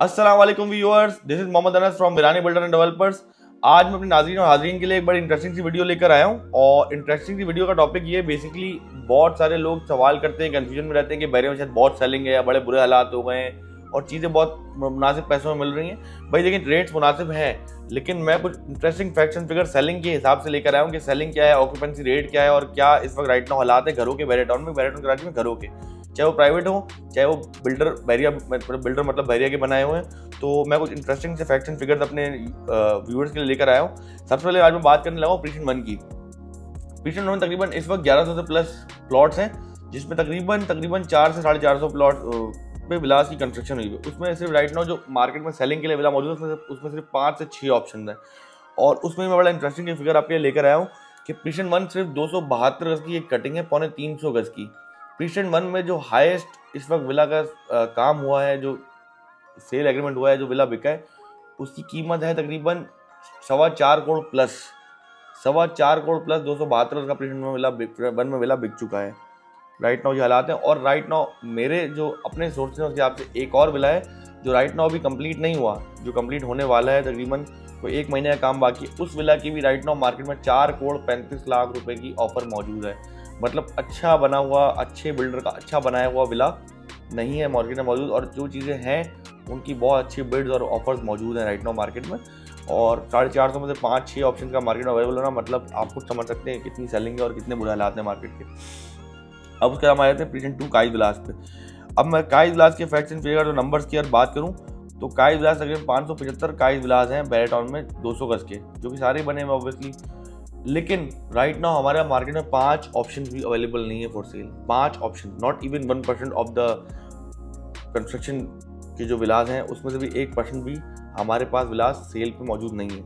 अस्सलाम वालेकुम viewers, this is Mohammad Anas from Virani builder and developers. आज मैं अपने नाज़रीन और हाज़रीन के लिए एक बड़ी इंटरेस्टिंग सी वीडियो लेकर आया हूँ। और इंटरेस्टिंग सी वीडियो का टॉपिक ये बेसिकली बहुत सारे लोग सवाल करते हैं, कंफ्यूजन में रहते हैं कि बहरे में शायद बहुत सेलिंग है या बड़े बुरे हालात हो गए हैं और चीज़ें बहुत मुनासिब पैसों में मिल रही हैं। भाई लेकिन रेट्स मुनासिब हैं, लेकिन मैं कुछ interesting facts and figure selling के हिसाब से लेकर आया हूँ कि सेलिंग क्या है, ऑक्यूपेंसी रेट क्या है और क्या इस वक्त राइट नाउ हालात है घरों के बहरे टाउन कराची में घरों के, चाहे वो प्राइवेट हो चाहे वो बिल्डर बहरिया मतलब बहरिया के बनाए हुए हैं। तो मैं कुछ इंटरेस्टिंग से फैक्ट्स एंड फिगर्स अपने व्यूअर्स के लिए लेकर आया हूँ। सबसे पहले आज मैं बात करने लगा हूँ प्रीशन 1 की। प्रीशन 1 में तकरीबन इस वक्त 1100 से प्लस प्लॉट्स हैं, जिसमें तकरीबन 4 से 450 प्लॉट पे विलास की कंस्ट्रक्शन हुई है। उसमें सिर्फ राइट नाउ जो मार्केट में सेलिंग के लिए विला मौजूद है उसमें सिर्फ 5 से 6 ऑप्शन है। और उसमें मैं बड़ा इंटरेस्टिंग फिगर आपके लिए लेकर आया हूँ कि प्रीशन 1 सिर्फ 272 गज की एक कटिंग है, पौने 300 गज की। प्रीशन 1 में जो हाईएस्ट इस वक्त विला का काम हुआ है, जो सेल एग्रीमेंट हुआ है, जो विला बिका है, उसकी कीमत है तकरीबन 4.25 करोड़ प्लस। 4.25 करोड़ प्लस 272 का प्रीशन 1 में विला बिक चुका है। राइट नाउ ये हालात हैं। और राइट नाउ मेरे जो अपने सोर्सेज हैं उसके हिसाब से एक और विला है जो राइट नाउ अभी कंप्लीट नहीं हुआ, जो कंप्लीट होने वाला है, तकरीबन कोई 1 महीने का काम बाकी। उस विला की भी राइट नाउ मार्केट में 4 करोड़ 35 लाख रुपए की ऑफर मौजूद है। मतलब अच्छा बना हुआ, अच्छे बिल्डर का अच्छा बनाया हुआ विला नहीं है मार्केट में मौजूद, और जो चीज़ें हैं उनकी बहुत अच्छी बिड्स और ऑफर्स मौजूद हैं राइट नाउ मार्केट में। और 450 में से 5-6 ऑप्शन का मार्केट में अवेलेबल होना, मतलब आप खुद समझ सकते हैं कितनी सेलिंग है और कितने बुरे हालात हैं मार्केट के। अब उसके बाद हम आ जाते हैं प्रीशन 2 काइज विलास पे। अब मैं काइज विलास के फैक्ट्स एंड फिगर, जो नंबर्स की अगर बात करूँ तो काइज विलास तकरीबन 575 काइज विलास हैं बहरे टाउन में 200 गज के, जो कि सारे बने हैं ऑब्वियसली। लेकिन राइट नाउ हमारे मार्केट में 5 ऑप्शन भी अवेलेबल नहीं है for sale. 5 option, not even 1% of the construction के जो विलास हैं उसमें से भी 1% भी हमारे पास विलास सेल पे मौजूद नहीं है।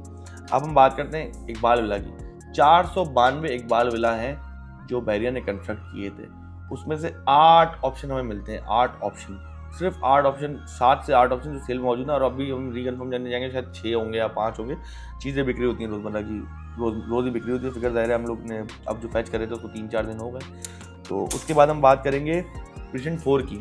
अब हम बात करते हैं इकबाल विला की। 492 इकबाल विला हैं जो बहरिया ने कंस्ट्रक्ट किए थे, उसमें से 8 ऑप्शन हमें मिलते हैं। 8 ऑप्शन, सिर्फ 8 ऑप्शन, 7 से 8 ऑप्शन जो सेल में मौजूद है। और अभी हम रिकन्फर्म जानने जाएंगे, शायद 6 होंगे या 5 होंगे। चीज़ें बिक्री होती हैं रोज़मर्रा की, रोज़ ही बिक्री होती है। फिगर ज़ाहिर है हम लोग ने अब जो फैच करे थे उसको 3-4 दिन हो गए। तो उसके बाद हम बात करेंगे प्रीशन 4 की।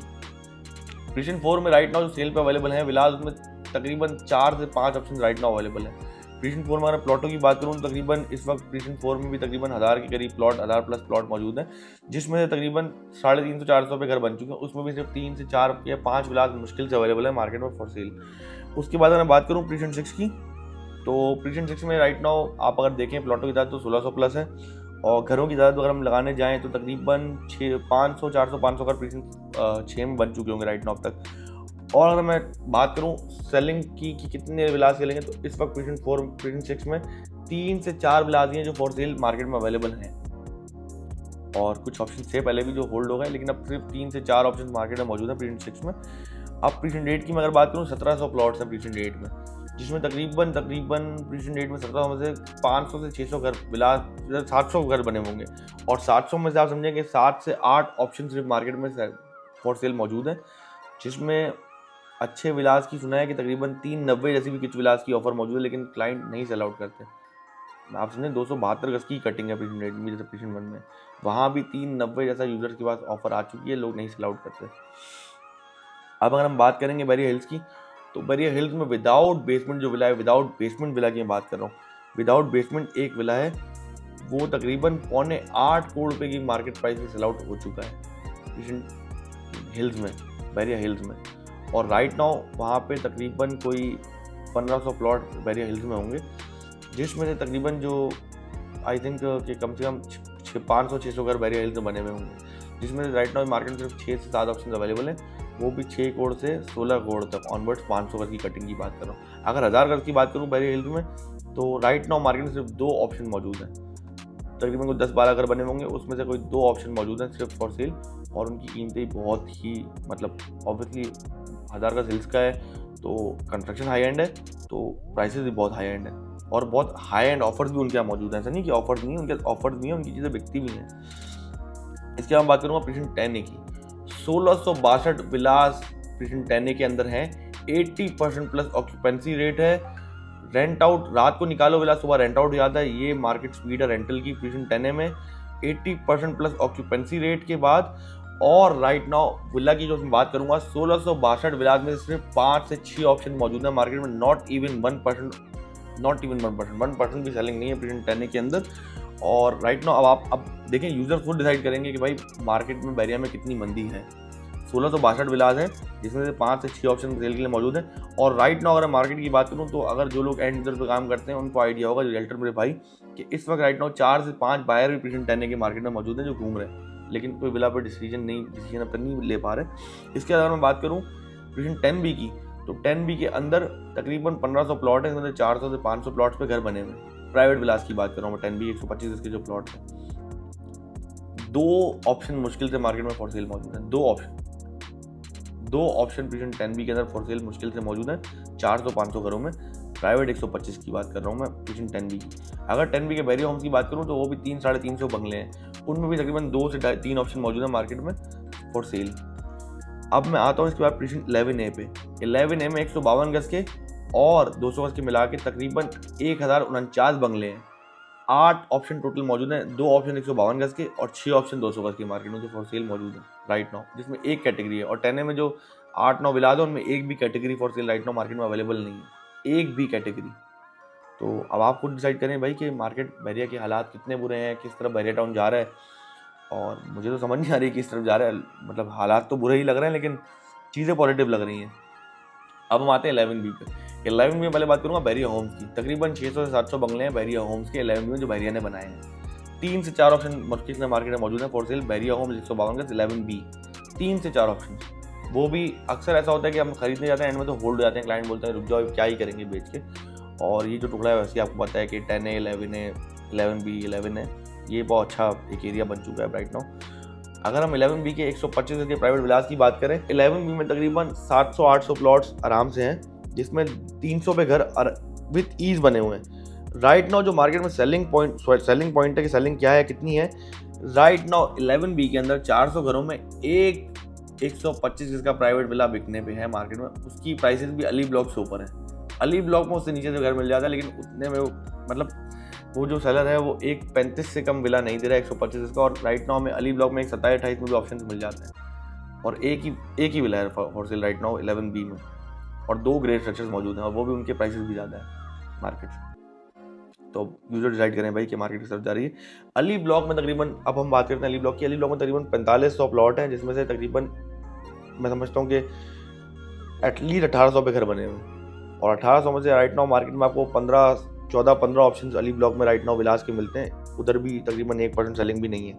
प्रीशन 4 में राइट नाउ जो सेल पे अवेलेबल है विलास, उसमें तकरीबन 4 से 5 ऑप्शन राइट नाउ अवेलेबल है। प्रीशन 4 में अगर प्लॉटों की बात करूँ तो तकरीबन इस वक्त प्रीशन 4 में भी तकरीबन 1000 के करीब प्लॉट, 1000 प्लस प्लॉट मौजूद हैं, जिसमें से तकरीबन 350-400 पे घर बन चुके हैं। उसमें भी सिर्फ 3 से 4 या 5 विलास मुश्किल से अवेलेबल है मार्केट में फॉर सेल। उसके बाद अगर मैं बात करूँ प्रीशन 6 की, तो प्रीशन 6 में राइट नाउ आप अगर देखें प्लॉटों की तादाद तो 1600 प्लस है, और घरों की तादाद अगर हम लगाने जाएँ तो तकरीबन 500, 400, 500 का प्रीशन 6 में बन चुके होंगे राइट नाउ अब तक। और अगर मैं बात करूं सेलिंग की कि कितने विलास सेलेंगे, तो इस वक्त प्रीशन 4, प्रीशन 6 में 3 से 4 विलास हैं जो फॉर सेल मार्केट में अवेलेबल हैं, और कुछ ऑप्शन थे पहले भी जो होल्ड हो गए, लेकिन अब सिर्फ 3 से 4 ऑप्शन मार्केट में मौजूद है प्रीशन 6 में। अब प्रीशन 8 की मैं अगर बात करूँ, 1700 प्लॉट्स हैं प्रीशन 8 में, जिसमें तकरीबन प्रीशन 8 में 1700 में से 500 से 600 घर विलास, 700 घर बने होंगे। और 700 में से आप समझेंगे 7 से 8 ऑप्शन सिर्फ मार्केट में फॉर सेल मौजूद हैं, जिसमें अच्छे विलास की सुना है कि तकरीबन 390 जैसी भी कुछ विलास की ऑफर मौजूद है, लेकिन क्लाइंट नहीं सेल आउट करते। आप समझें 272 गज की कटिंग है प्रीशन 8 में, जैसे प्रीशन 1 में, वहाँ भी 390 जैसा यूजर्स के पास ऑफर आ चुकी है, लोग नहीं सेल आउट करते। अब अगर हम बात करेंगे बहरिया हिल्स की, तो बहरिया हिल्स में विदाउट बेसमेंट जो विला है, विदाउट बेसमेंट विला की मैं बात कर रहा हूँ, विदाउट बेसमेंट एक विला है, वो तकरीबन 8.25 करोड़ रुपये की मार्केट प्राइस में सेल आउट हो चुका है प्रीशन हिल्स में, बहरिया हिल्स में। और राइट नाउ वहाँ पे तकरीबन कोई 1500 प्लॉट बहरिया हिल्स में होंगे, जिसमें से तकरीबन जो आई थिंक कि कम से कम 500-600 घर बहरिया हिल्स में बने हुए होंगे, जिसमें से राइट नाउ मार्केट में सिर्फ 6 से 7 ऑप्शन अवेलेबल हैं, वो भी 6 करोड़ से 16 करोड़ तक ऑनवर्ड्स 500 गज की कटिंग की बात कर रहा हूँ। अगर 1000 गज की बात करूँ बहरिया हिल्स में, तो राइट नाउ मार्केट में सिर्फ 2 ऑप्शन मौजूद हैं, तकरीबन कोई 10-12 घर बने होंगे, उसमें से कोई 2 ऑप्शन मौजूद हैं सिर्फ फॉर सेल, और उनकी कीमतें बहुत ही, मतलब ऑब्वियसली 1000 गज हिल्स का है तो कंस्ट्रक्शन हाई एंड है, तो प्राइसेस भी बहुत हाई एंड है, और बहुत हाई एंड ऑफर्स भी उनके यहाँ मौजूद हैं। ऐसा नहीं कि ऑफर्स नहीं है, उनके ऑफर्स भी हैं, उनकी चीज़ें बिकती भी हैं। इसके बाद बात करूँगा प्रीशन 10A की। 1662 विलास प्रीशन 10A के अंदर हैं, 80% प्लस ऑक्यूपेंसी रेट है। रेंट आउट रात को निकालो विला, सुबह रेंट आउट जाता है, ये मार्केट स्पीड है रेंटल की प्रीशन 10A में। 80% प्लस ऑक्यूपेंसी रेट के बाद और राइट नाउ विला की जो मैं बात करूंगा 1662 विलास में सिर्फ 5 से 6 ऑप्शन मौजूद है मार्केट में, नॉट इवन 1% भी सेलिंग नहीं है प्रीमियम 10 के अंदर। और राइट नाउ अब देखें, यूजर खुद डिसाइड करेंगे कि भाई मार्केट में बैरिया में कितनी मंदी है। 1662 विलास है जिसमें से 5 से 6 ऑप्शन सेल के लिए मौजूद है। और राइट नाउ अगर मार्केट की बात करूं तो अगर जो लोग एंड यूजर पे काम करते हैं उनको आइडिया होगा, जो रियल्टर मेरे भाई, कि इस वक्त राइट नाउ 4 से 5 बायर भी प्रीमियम 10 के मार्केट में मौजूद हैं जो घूम रहे हैं, लेकिन कोई विला पर डिसीजन अब तक नहीं ले पा रहे। इसके अलावा मैं बात करूँ प्रीमियम 10B की, तो 10B के अंदर तकरीबन 1500 प्लॉट है, इसमें 400 से 500 प्लॉट्स पे घर बने हुए हैं। प्राइवेट विलास की बात कर रहा हूँ मैं, 10B 125 इसके जो प्लॉट है। 2 ऑप्शन मुश्किल से मार्केट में फॉर सेल मौजूद है, 2 ऑप्शन प्रीमियम 10B के अंदर फॉर सेल मुश्किल से मौजूद है 400-500 घरों में। प्राइवेट 125 की बात कर रहा हूँ मैं प्रीमियम 10B की। अगर 10B के बैरिया होम्स की बात करूँ तो वो भी 300-350 बंगले हैं, उनमें भी तकरीबन 2 से 3 ऑप्शन मौजूद है मार्केट में फॉर सेल। अब मैं आता हूँ इसके बाद प्रीमियम 11A पे। 11A में 152 गज के और 200 गज के मिला के तकरीबन 1049 बंगले हैं। 8 ऑप्शन टोटल मौजूद हैं, 2 ऑप्शन 152 गज के और 6 ऑप्शन 200 गज के मार्केट में जो फॉर सेल मौजूद है राइट नाउ, जिसमें एक कैटेगरी है। और 10A में जो 8-9 विलास है उनमें एक भी category for sale right now market में अवेलेबल नहीं है, एक भी कैटेगरी। तो अब आप खुद डिसाइड करें भाई कि मार्केट बैरिया के हालात कितने बुरे हैं, किस तरफ बैरिया टाउन जा रहा है। और मुझे तो समझ नहीं आ रही किस तरफ जा रहा है, मतलब हालात तो बुरे ही लग रहे हैं लेकिन चीज़ें पॉजिटिव लग रही हैं। अब हम आते हैं 11B पे। 11B में पहले बात करूंगा बैरिया होम्स की। तकरीबन 600 से 700 बंगले हैं बैरिया होम्स के 11B में जो बैरिया ने बनाए हैं। 3 से 4 ऑप्शन मार्केट में मौजूद है फॉर सेल बैरिया होम्स 152 गज 11B। 3 से 4 ऑप्शन, वो भी अक्सर ऐसा होता है कि हम खरीदने जाते हैं एंड में तो होल्ड हो जाते हैं, क्लाइंट बोलते हैं रुक जाओ क्या ही करेंगे बेच के। और ये जो टुकड़ा है वैसे आपको पता है कि 10A 11A 11B 11 है, ये बहुत अच्छा एक एरिया बन चुका है राइट नाउ। अगर हम 11B के 125 के प्राइवेट विलास की बात करें, 11B में तकरीबन 700-800 प्लॉट्स आराम से हैं, जिसमें 300 पे घर विद ईज बने हुए हैं राइट नाउ। जो मार्केट में सेलिंग पॉइंट है कि सेलिंग क्या है कितनी है राइट नाउ, 11B के अंदर 400 घरों में एक 125 जिसका प्राइवेट विला बिकने पे है मार्केट में, उसकी प्राइसेस भी अली ब्लॉक से ऊपर है। अली ब्लॉक में उससे नीचे से घर मिल जाता है, लेकिन उतने में वो जो सेलर है वो 135 से कम विला नहीं दे रहा है 125 का। और राइट नाउ में अली ब्लॉक में 27-28 में भी ऑप्शन मिल जाते हैं और एक ही विला है for sale right now 11B में, और 2 ग्रेड स्ट्रक्चर्स मौजूद हैं और वो भी उनके प्राइसेस भी ज़्यादा है मार्केट से। तो यूजर डिसाइड करें भाई कि मार्केट की तरफ जा रही है। अली ब्लॉक में तकरीबन, अब हम बात करते हैं अली ब्लॉक की। अली ब्लॉक में तकरीबन 4500 प्लॉट हैं, जिसमें से तकरीबन मैं समझता हूँ कि एटलीस्ट 1800 पे घर बने हुए, और 1800 में से राइट नाउ मार्केट में आपको 14-15 ऑप्शंस अली ब्लॉक में राइट नाउ विलास के मिलते हैं, उधर भी तकरीबन 1% सेलिंग भी नहीं है।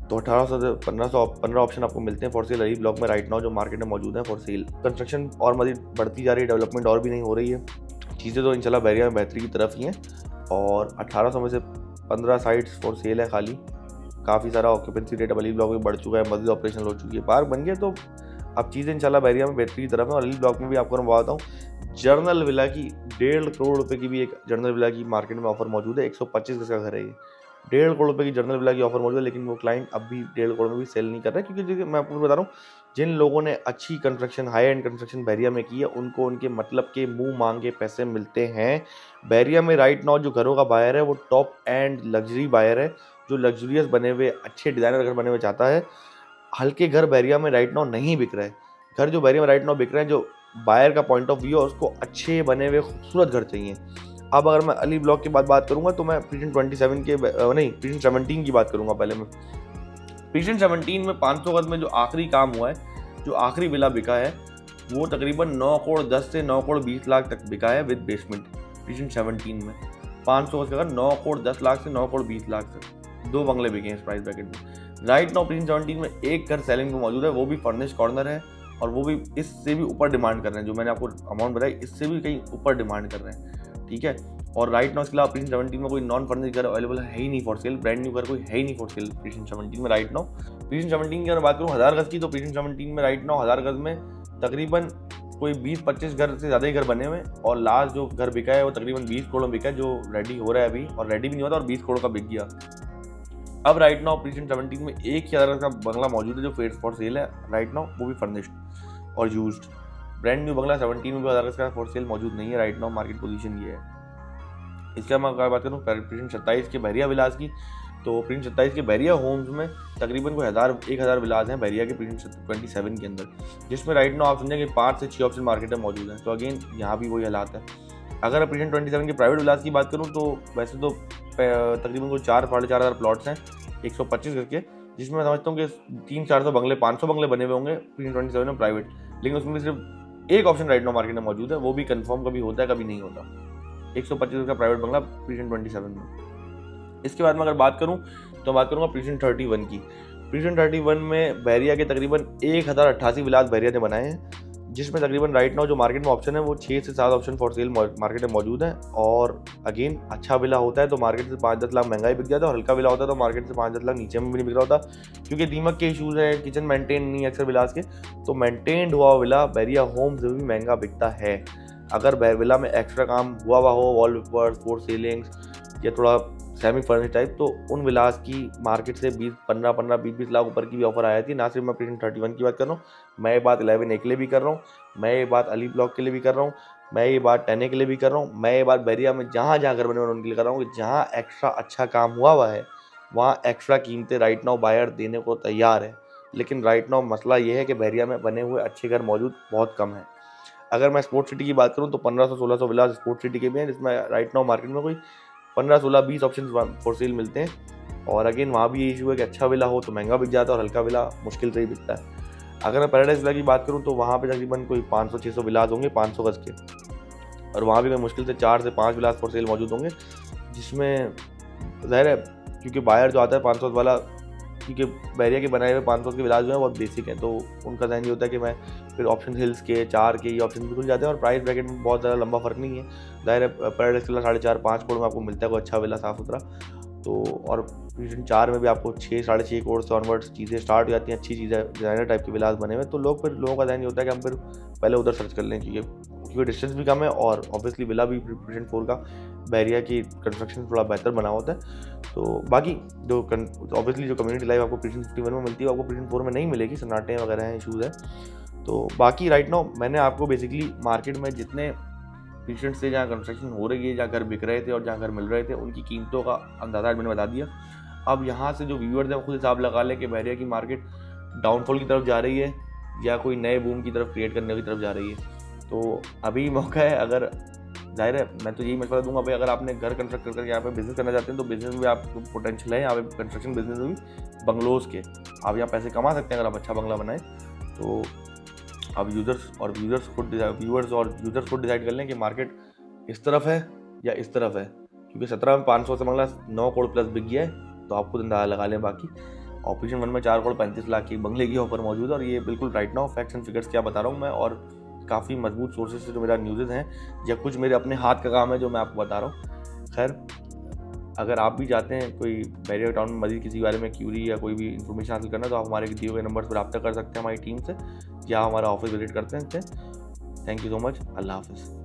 तो 1800 से 15 ऑप्शन आपको मिलते हैं फॉर सेल अली ब्लॉक में राइट नाउ जो मार्केट में मौजूद है फॉर सेल। कंस्ट्रक्शन और मजीद बढ़ती जा रही है, डेवलपमेंट और भी नहीं हो रही है, चीज़ें तो इंशाल्लाह बैरिया में बेहतरी की तरफ ही हैं। और 1800 में से 15 साइट्स फॉर सेल है खाली, काफ़ी सारा ऑक्यूपेंसी रेट अली ब्लॉक में बढ़ चुका है, मस्जिद ऑपरेशन हो चुकी है, पार्क बन गया, तो अब चीज़ें इंशाल्लाह बैरिया में बेहतरी की तरफ है। और अली ब्लॉक में भी आपको मैं बताता हूँ जर्नल विला की 1.5 करोड़ रुपए की भी एक जर्नल विला की मार्केट में ऑफर मौजूद है। 125 गज का घर है ये, 1.5 करोड़ रुपए की जर्नल विला की ऑफर मौजूद है, लेकिन वो क्लाइंट अब भी 1.5 करोड़ में भी सेल नहीं कर रहा है, क्योंकि मैं आपको बता रहा हूँ जिन लोगों ने अच्छी कंस्ट्रक्शन हाई एंड कंस्ट्रक्शन बैरिया में की है उनको उनके मतलब के मुंह मांगे पैसे मिलते हैं। बैरिया में राइट नाउ जो घरों का बायर है वो टॉप एंड लग्जरी बायर है, जो लग्जरियस बने हुए अच्छे डिज़ाइनर घर बने हुए चाहता है। हल्के घर बैरिया में राइट नाउ नहीं बिक रहे हैं। घर जो बैरिया में राइट नाउ बिक रहे हैं, जो बायर का पॉइंट ऑफ व्यू है उसको अच्छे बने हुए खूबसूरत घर चाहिए। अब अगर मैं अली ब्लॉक की बात करूंगा तो मैं प्रीमियम 27 के नहीं प्रीमियम 17 की बात करूंगा। पहले मैं प्रीमियम 17 में 500 गज में जो आखिरी काम हुआ है, जो आखिरी विला बिका है, वो तकरीबन 9 करोड़ 10 से 9 करोड़ 20 लाख तक बिका है विद बेसमेंट। प्रीमियम 17 में 500 गज का 9 करोड़ 10 लाख से 9 करोड़ 20 लाख तक 2 बंगले बिके हैं इस प्राइस ब्रैकेट में। राइट नाउ प्रीमियम 17 में एक घर सेलिंग में मौजूद है, वो भी फर्निश कॉर्नर है, और वो भी इससे भी ऊपर डिमांड कर रहे हैं, जो मैंने आपको अमाउंट बताई इससे भी कहीं ऊपर डिमांड कर रहे हैं, ठीक है। और राइट नाउ इसके अलावा प्रीमियम 17 में कोई नॉन फर्निश घर अवेलेबल है ही नहीं फॉर सेल, ब्रांड न्यू घर कोई है ही नहीं फॉर सेल प्रीमियम 17 में राइट नाउ। प्रीमियम 17 की अगर बात करूँ 1000 गज की, तो प्रीमियम 17 में राइट नाउ 1000 गज में तकरीबन कोई 20-25 घर से ज़्यादा ही घर बने हुए, और लास्ट जो घर बिका है वो तकरीबन 20 करोड़ में बिका है, जो रेडी हो रहा है अभी, और रेडी भी नहीं होता और 20 करोड़ का बिक गया। अब राइट नाउ प्रीमियम 17 में 1000 का बंगला मौजूद है जो फेयर फॉर सेल है राइट नाउ, वो भी फर्निश्ड और यूज्ड। ब्रांड न्यू बंगला 17 में भी 1000 का फॉर सेल मौजूद नहीं है राइट नाउ, मार्केट पोजीशन ये है। इसके मैं अगर बात करूँ प्रीमियम 27 के बैरिया विलास की, तो प्रीमियम 27 के बैरिया होम्स में तकरीबन कोई 1,000 विलाज हैं बैरिया के प्रीमियम 27 के अंदर, जिसमें राइट नाउ आप समझें कि 5 से 6 ऑप्शन मार्केट में मौजूद हैं। तो अगेन यहाँ भी वही हालात है। अगर मैं प्रीमियम 27 के प्राइवेट विलाज की बात करूँ तो वैसे तो तकरीबन कोई 4,500 प्लॉट्स हैं 125 करके, जिसमें मैं समझता हूँ कि 300-400 बंगले 500 बंगले बने हुए होंगे प्रीमियम 27 में प्राइवेट, लेकिन उसमें सिर्फ एक ऑप्शन राइट नाउ मार्केट में मौजूद है, वो भी कंफर्म कभी होता है कभी नहीं होता। 125 का प्राइवेट बंगला प्रीमियम 27 में। इसके बाद में अगर बात करूँ तो बात करूँगा प्रीमियम 31 की। प्रीमियम 31 में बैरिया के तकरीबन 1,088 विलास बैरिया ने बनाए हैं, जिसमें तकरीबन राइट नाउ जो मार्केट में ऑप्शन है वो 6 से 7 ऑप्शन फॉर सेल मार्केट में मौजूद है। और अगेन अच्छा विला होता है तो मार्केट से 5-10 लाख महंगा ही बिक जाता है, और हल्का विला होता है तो मार्केट से 5-10 लाख नीचे में भी नहीं बिक रहा होता, क्योंकि दीमक के इशूज़ हैं, किचन मेंटेन नहीं है अक्सर विलास के, तो मेंटेन्ड हुआ विला बैरिया होम से भी महंगा बिकता है। अगर विला में एक्स्ट्रा काम हुआ हो, वॉल पेपर्स, फोर सीलिंग्स या थोड़ा सेमी फर्निश टाइप, तो उन विलास की मार्केट से 20 लाख ऊपर की भी ऑफर आ जाती है। ना सिर्फ मैं प्रीमियम 31 की बात कर रहा हूँ, मैं ये बात 11A के लिए भी कर रहा हूँ, मैं ये बात अली ब्लॉक के लिए भी कर रहा हूँ, मैं ये बात 10A के लिए भी कर रहा हूँ, मैं ये बात बैरिया में जहाँ जहाँ घर बने हुए उनके लिए कर रहा हूँ कि जहाँ एक्स्ट्रा अच्छा काम हुआ है वहाँ एक्स्ट्रा कीमतें राइट नाउ बायर देने को तैयार है। लेकिन राइट नाउ मसला ये है कि बैरिया में बने हुए अच्छे घर मौजूद बहुत कम है। अगर मैं स्पोर्ट्स सिटी की बात करूँ तो 1500-1600 विलास स्पोर्ट्स सिटी के भी हैं, जिसमें राइट नाउ मार्केट में कोई 15-16-20 ऑप्शन फॉर सेल मिलते हैं। और अगेन वहाँ भी ये इशू है कि अच्छा विला हो तो महंगा बिक जाता है और हल्का विला मुश्किल से ही बिकता है। अगर मैं पैराडाइज विला की बात करूँ तो वहाँ पे तकरीबन कोई 500-600 विलास होंगे 500 गज के, और वहाँ भी कोई मुश्किल से 4 से 5 विलास फॉर सेल मौजूद होंगे, जिसमें ज़ाहिर है क्योंकि बायर जो आता है 500 वाला, क्योंकि बैरिया के बनाए हुए 500 के विलास जो हैं बहुत बेसिक हैं, तो उनका ध्यान ये होता है कि मैं फिर ऑप्शन हिल्स के 4 के ये ऑप्शन भी खुल जाते हैं, और प्राइस ब्रैकेट में बहुत ज़्यादा लंबा फर्क नहीं है। ज़ाहिर है पैराडाइज विला 4.5-5 करोड़ में आपको मिलता है कोई अच्छा विला साफ सुथरा, तो और प्रीमियम 4 में भी आपको 6-6.5 करोड़ से ऑनवर्ड्स चीज़ें स्टार्ट हो जाती हैं, अच्छी चीज़ें डिज़ाइनर टाइप के विलास बने हुए। तो लोगों का ध्यान ये होता है कि हम फिर पहले उधर सर्च कर लें, क्योंकि डिस्टेंस भी कम है और ऑब्वियसली विला भी प्रीमियम 4 का बैरिया की कंस्ट्रक्शन थोड़ा बेहतर बना होता है। तो बाकी जो ऑब्वियसली जो कम्युनिटी लाइफ आपको प्रीमियम 51 में मिलती है आपको प्रीमियम 4 में नहीं मिलेगी, सन्नाटे वगैरह हैं, इशूज़ है। तो बाकी राइट नाउ मैंने आपको बेसिकली मार्केट में जितने प्रीमियम से जहाँ कंस्ट्रक्शन हो रही है, जहाँ घर बिक रहे थे और जहाँ घर मिल रहे थे, उनकी कीमतों का अंदाज़ा मैंने बता दिया। अब यहाँ से जो व्यूअर्स हैं खुद हिसाब लगा लें कि बैरिया की मार्केट डाउनफॉल की तरफ जा रही है या कोई नए बूम की तरफ क्रिएट करने की तरफ जा रही है। तो अभी मौका है, अगर ज़ाहिर है मैं तो यही मशवरा दूंगा भाई, अगर आपने घर कंस्ट्रक्ट करके यहाँ पे बिजनेस करना चाहते हैं तो बिजनेस में भी आपको पोटेंशियल है, यहाँ पे कंस्ट्रक्शन बिजनेस में भी बंगलोज़ के आप यहाँ पैसे कमा सकते हैं अगर आप अच्छा बंगला बनाएं। तो अब व्यूअर्स खुद डिसाइड कर लें कि मार्केट इस तरफ है या इस तरफ है, क्योंकि 17 में 500 से बंगला 9 करोड़ प्लस बिक गया है, तो आप खुद अंदाजा लगा लें। बाकी ऑपरेशन 1 में 4 करोड़ 35 लाख की बंगले की ऑफर मौजूद है, और ये बिल्कुल right now facts and figures क्या बता रहा हूँ मैं, और काफ़ी मजबूत सोर्सेज से जो मेरा न्यूज़ हैं या कुछ मेरे अपने हाथ का काम है जो मैं आपको बता रहा हूँ। खैर, अगर आप भी चाहते हैं कोई बैरिया टाउन में मज़ीद किसी बारे में क्यूरी या कोई भी इन्फॉर्मेशन हासिल करना, तो आप हमारे दिए हुए नंबर पर रब्ता कर सकते हैं हमारी टीम से, या हमारा ऑफिस विजिट करते हैं। Thank you so much. अल्लाह हाफिज़।